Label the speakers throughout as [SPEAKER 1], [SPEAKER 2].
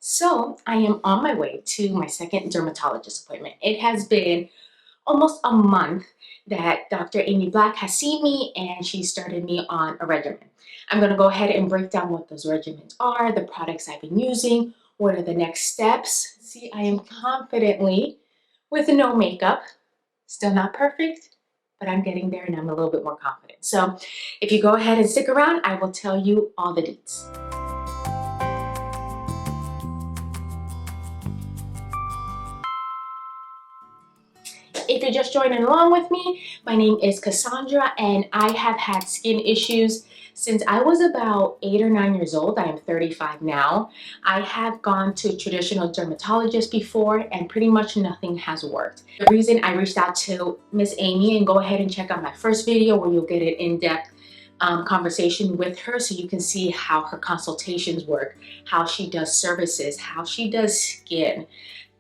[SPEAKER 1] So I am on my way to my second dermatologist appointment. It has been almost a month that Dr. Amy Black has seen me and she started me on a regimen. I'm going to go ahead and break down what those regimens are, the products I've been using, what are the next steps. See, I am confidently with no makeup, still not perfect, but I'm getting there and I'm a little bit more confident. So if you go ahead and stick around, I will tell you all the deets. If you're just joining along with me, my name is Kasandra and I have had skin issues since I was about 8 or 9 years old. I am 35 now. I have gone to traditional dermatologists before and pretty much nothing has worked. The reason I reached out to Miss Amy, and go ahead and check out my first video where you'll get an in-depth conversation with her so you can see how her consultations work, how she does services, how she does skin.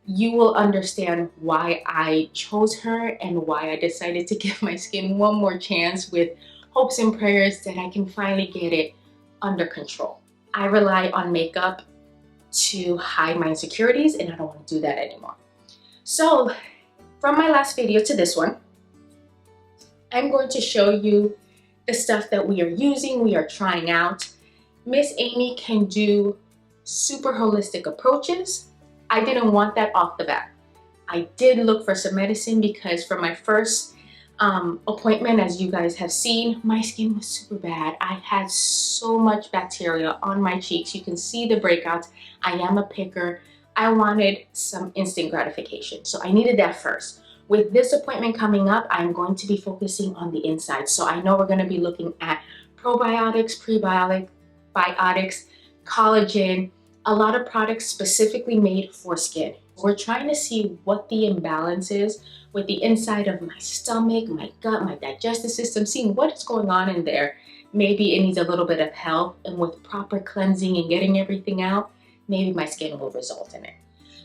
[SPEAKER 1] You will understand why I chose her and why I decided to give my skin one more chance with hopes and prayers that I can finally get it under control. I rely on makeup to hide my insecurities and I don't want to do that anymore. So from my last video to this one, I'm going to show you the stuff that we are using, we are trying out. Miss Amy can do super holistic approaches. I didn't want that off the bat. I did look for some medicine because for my first appointment, as you guys have seen, my skin was super bad. I had so much bacteria on my cheeks. You can see the breakouts. I am a picker. I wanted some instant gratification. So I needed that first. With this appointment coming up, I'm going to be focusing on the inside. So I know we're going to be looking at probiotics, prebiotics, collagen, a lot of products specifically made for skin. We're trying to see what the imbalance is with the inside of my stomach, my gut, my digestive system, seeing what is going on in there. Maybe it needs a little bit of help, and with proper cleansing and getting everything out, maybe my skin will result in it.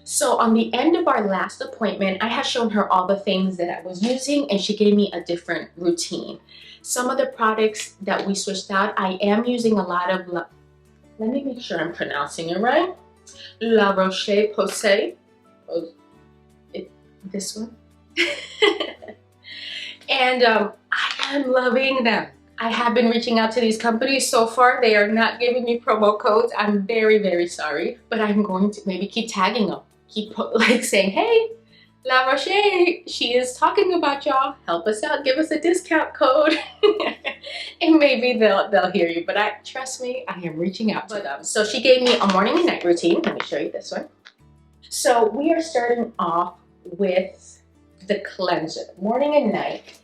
[SPEAKER 1] So on the end of our last appointment, I had shown her all the things that I was using and she gave me a different routine. Some of the products that we switched out, I am using a lot of, let me make sure I'm pronouncing it right, La Roche-Posay, this one. And I am loving them. I have been reaching out to these companies. So far, they are not giving me promo codes. I'm very, very sorry, but I'm going to maybe keep tagging them. Keep like saying, hey, La Roche, she is talking about y'all. Help us out, give us a discount code. And maybe they'll hear you, but trust me, I am reaching out to them. So she gave me a morning and night routine. Let me show you this one. So we are starting off with the cleanser, morning and night.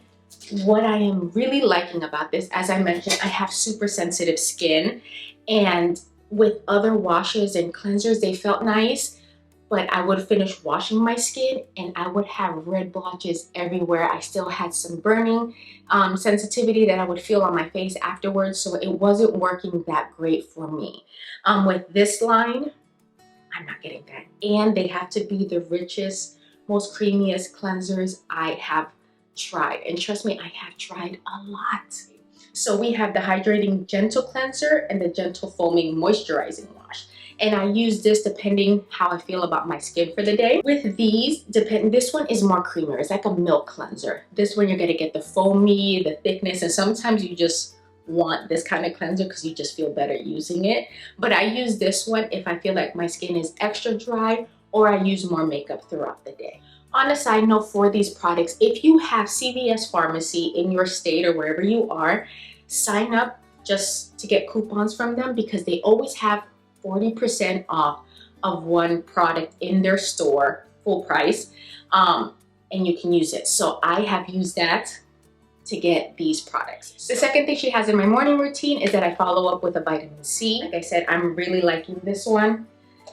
[SPEAKER 1] What I am really liking about this, as I mentioned, I have super sensitive skin, and with other washes and cleansers, they felt nice, but I would finish washing my skin and I would have red blotches everywhere. I still had some burning sensitivity that I would feel on my face afterwards, so it wasn't working that great for me. With this line, I'm not getting that. And they have to be the richest, most creamiest cleansers I have tried. And trust me, I have tried a lot. So we have the hydrating gentle cleanser and the gentle foaming moisturizing wash. And I use this depending how I feel about my skin for the day. With these, this one is more creamier. It's like a milk cleanser. This one you're gonna get the foamy, the thickness, and sometimes you just want this kind of cleanser because you just feel better using it. But I use this one if I feel like my skin is extra dry or I use more makeup throughout the day. On a side note for these products, if you have CVS pharmacy in your state or wherever you are, sign up just to get coupons from them because they always have 40% off of one product in their store, full price, and you can use it. So I have used that to get these products. The second thing she has in my morning routine is that I follow up with a vitamin C. Like I said, I'm really liking this one.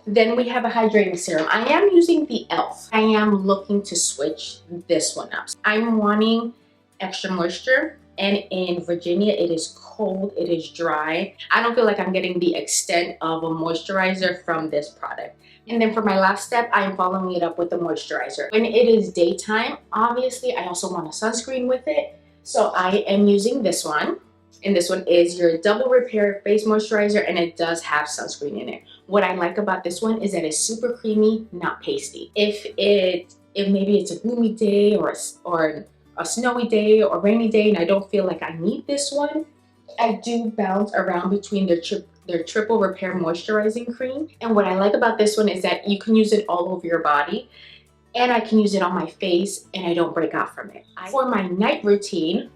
[SPEAKER 1] Then we have a hydrating serum. I am using the e.l.f. I am looking to switch this one up. I'm wanting extra moisture, and in Virginia, it is cold, it is dry. I don't feel like I'm getting the extent of a moisturizer from this product. And then for my last step, I'm following it up with the moisturizer. When it is daytime, obviously, I also want a sunscreen with it. So I am using this one. And this one is your double repair face moisturizer, and it does have sunscreen in it. What I like about this one is that it's super creamy, not pasty. If maybe it's a gloomy day or a snowy day or rainy day and I don't feel like I need this one, I do bounce around between their triple repair moisturizing cream. And what I like about this one is that you can use it all over your body, and I can use it on my face and I don't break out from it. For my night routine,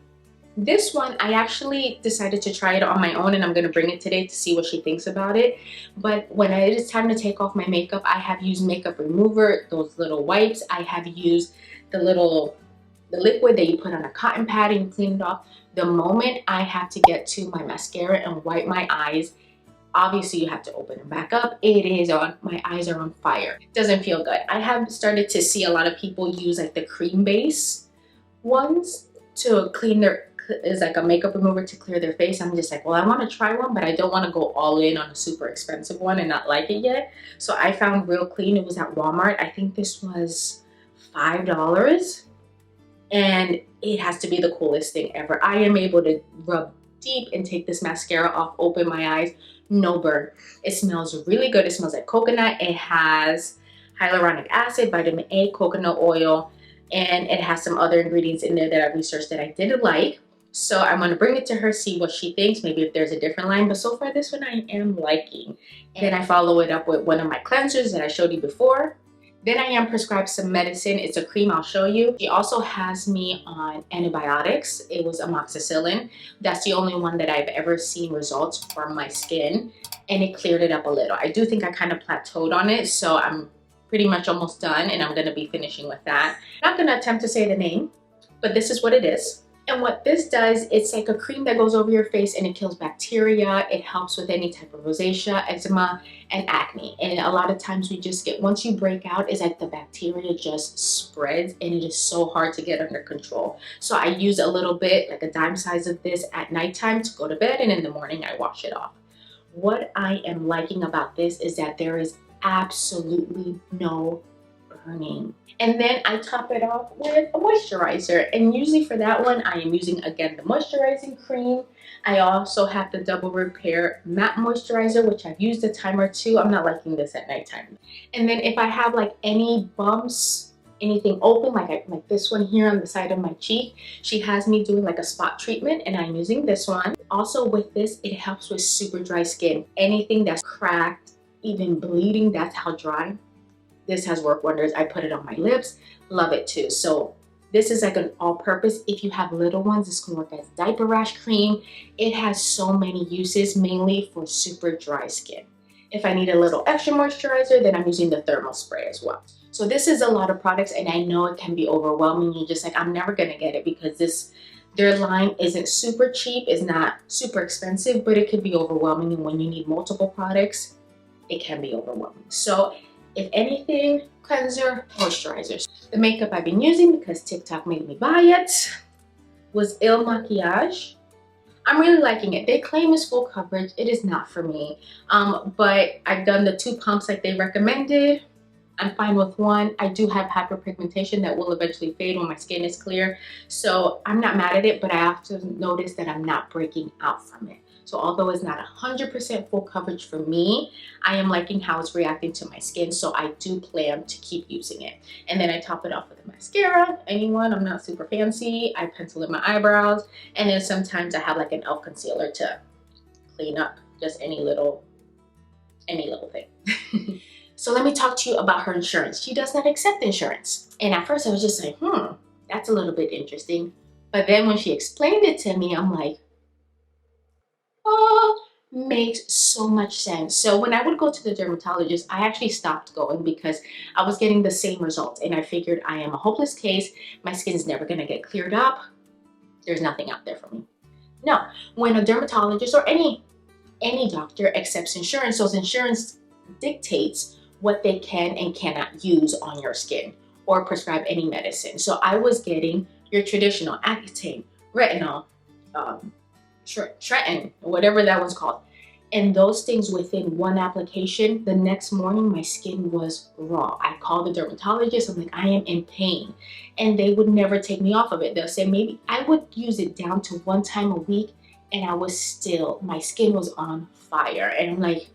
[SPEAKER 1] this one, I actually decided to try it on my own, and I'm gonna bring it today to see what she thinks about it. But when it is time to take off my makeup, I have used makeup remover, those little wipes. I have used the liquid that you put on a cotton pad and clean it off. The moment I have to get to my mascara and wipe my eyes, obviously you have to open them back up. My eyes are on fire. It doesn't feel good. I have started to see a lot of people use like the cream base ones to clean is like a makeup remover to clear their face. I'm just like, well, I want to try one, but I don't want to go all in on a super expensive one and not like it yet. So I found Real Clean. It was at Walmart. I think this was $5, and it has to be the coolest thing ever. I am able to rub deep and take this mascara off, open my eyes, no burn. It smells really good. It smells like coconut. It has hyaluronic acid, vitamin A, coconut oil, and it has some other ingredients in there that I researched that I didn't like. So I'm going to bring it to her, see what she thinks, maybe if there's a different line. But so far, this one I am liking. And then I follow it up with one of my cleansers that I showed you before. Then I am prescribed some medicine. It's a cream, I'll show you. She also has me on antibiotics. It was amoxicillin. That's the only one that I've ever seen results from my skin, and it cleared it up a little. I do think I kind of plateaued on it, so I'm pretty much almost done, and I'm gonna be finishing with that. I'm not gonna attempt to say the name, but this is what it is. And what this does, it's like a cream that goes over your face and it kills bacteria. It helps with any type of rosacea, eczema, and acne. And a lot of times we just get, once you break out, is that the bacteria just spreads and it is so hard to get under control. So I use a little bit, like a dime size of this at nighttime to go to bed, and in the morning I wash it off. What I am liking about this is that there is absolutely no burning. And then I top it off with a moisturizer, and usually for that one I am using, again, the moisturizing cream. I also have the double repair matte moisturizer, which I've used a time or two. I'm not liking this at nighttime. And then if I have like any bumps, anything open, like this one here on the side of my cheek, she has me doing like a spot treatment, and I'm using this one. Also with this, it helps with super dry skin. Anything that's cracked, even bleeding, that's how dry. This has worked wonders. I put it on my lips, love it too. So this is like an all-purpose. If you have little ones, this can work as diaper rash cream. It has so many uses, mainly for super dry skin. If I need a little extra moisturizer, then I'm using the thermal spray as well. So this is a lot of products, and I know it can be overwhelming. You're just like, I'm never gonna get it because their line isn't super cheap, it's not super expensive, but it could be overwhelming. And when you need multiple products, it can be overwhelming. So if anything, cleanser, moisturizer. The makeup I've been using, because TikTok made me buy it, was Il Makiage. I'm really liking it. They claim it's full coverage. It is not for me. But I've done the 2 pumps like they recommended. I'm fine with one. I do have hyperpigmentation that will eventually fade when my skin is clear. So I'm not mad at it, but I have to notice that I'm not breaking out from it. So although it's not 100% full coverage for me, I am liking how it's reacting to my skin. So I do plan to keep using it. And then I top it off with a mascara. Anyone, I'm not super fancy. I pencil in my eyebrows. And then sometimes I have like an e.l.f. concealer to clean up just any little thing. So let me talk to you about her insurance. She does not accept insurance. And at first I was just like, that's a little bit interesting. But then when she explained it to me, I'm like, oh, makes so much sense. So when I would go to the dermatologist, I actually stopped going because I was getting the same results. And I figured I am a hopeless case. My skin is never gonna get cleared up. There's nothing out there for me. No, when a dermatologist or any doctor accepts insurance, those insurance dictates what they can and cannot use on your skin or prescribe any medicine. So I was getting your traditional Accutane, retinol, Tretin, whatever that was called. And those things within one application, the next morning my skin was raw. I called the dermatologist, I'm like, I am in pain. And they would never take me off of it. They'll say maybe I would use it down to 1 time a week and I was still, my skin was on fire. And I'm like,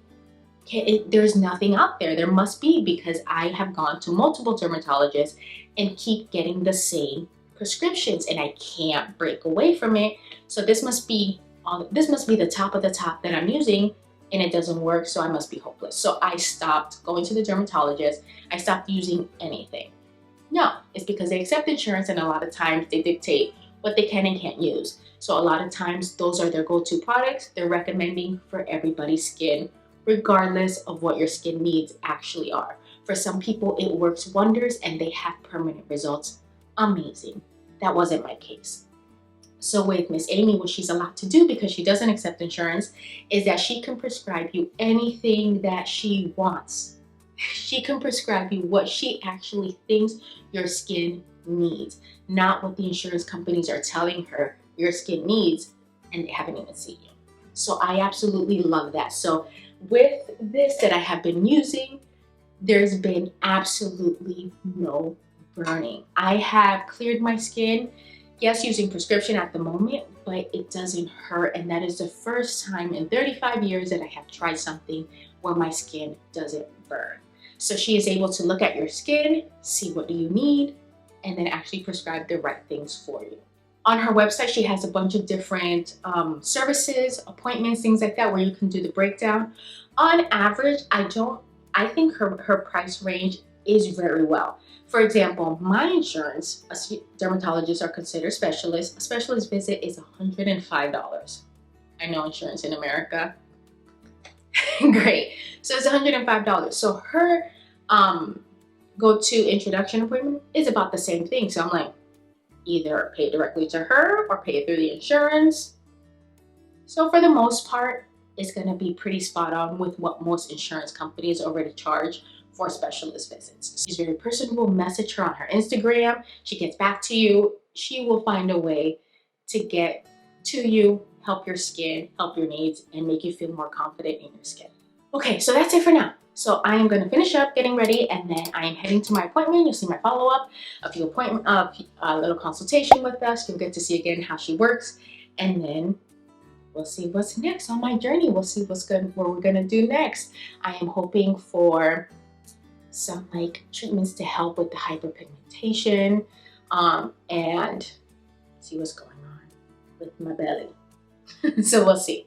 [SPEAKER 1] okay, there's nothing out there. There must be, because I have gone to multiple dermatologists and keep getting the same prescriptions, and I can't break away from it. So this must be the top of the top that I'm using, and it doesn't work, so I must be hopeless. So I stopped going to the dermatologist. I stopped using anything. No, it's because they accept insurance, and a lot of times they dictate what they can and can't use. So a lot of times those are their go-to products they're recommending for everybody's skin, regardless of what your skin needs actually are. For some people, it works wonders and they have permanent results. Amazing. That wasn't my case. So with Miss Amy, what she's allowed to do, because she doesn't accept insurance, is that she can prescribe you anything that she wants. She can prescribe you what she actually thinks your skin needs, not what the insurance companies are telling her your skin needs, and they haven't even seen you. So I absolutely love that. So with this that I have been using, there's been absolutely no burning. I have cleared my skin, yes, using prescription at the moment, but it doesn't hurt. And that is the first time in 35 years that I have tried something where my skin doesn't burn. So she is able to look at your skin, see what do you need, and then actually prescribe the right things for you. On her website, she has a bunch of different services, appointments, things like that, where you can do the breakdown. On average, I think her price range is very well. For example, my insurance, dermatologists are considered specialists. A specialist visit is $105. I know insurance in America. Great. So it's $105. So her go-to introduction appointment is about the same thing. So I'm like, either pay directly to her or pay it through the insurance. So for the most part, it's going to be pretty spot on with what most insurance companies already charge for specialist visits. She's very personable. Message her on her Instagram. She gets back to you. She will find a way to get to you, help your skin, help your needs, and make you feel more confident in your skin. Okay, so that's it for now. So I am going to finish up getting ready, and then I am heading to my appointment. You'll see my follow-up, a little consultation with us. You'll get to see again how she works, and then we'll see what's next on my journey. We'll see what we're gonna do next. I am hoping for some treatments to help with the hyperpigmentation, and see what's going on with my belly. So we'll see.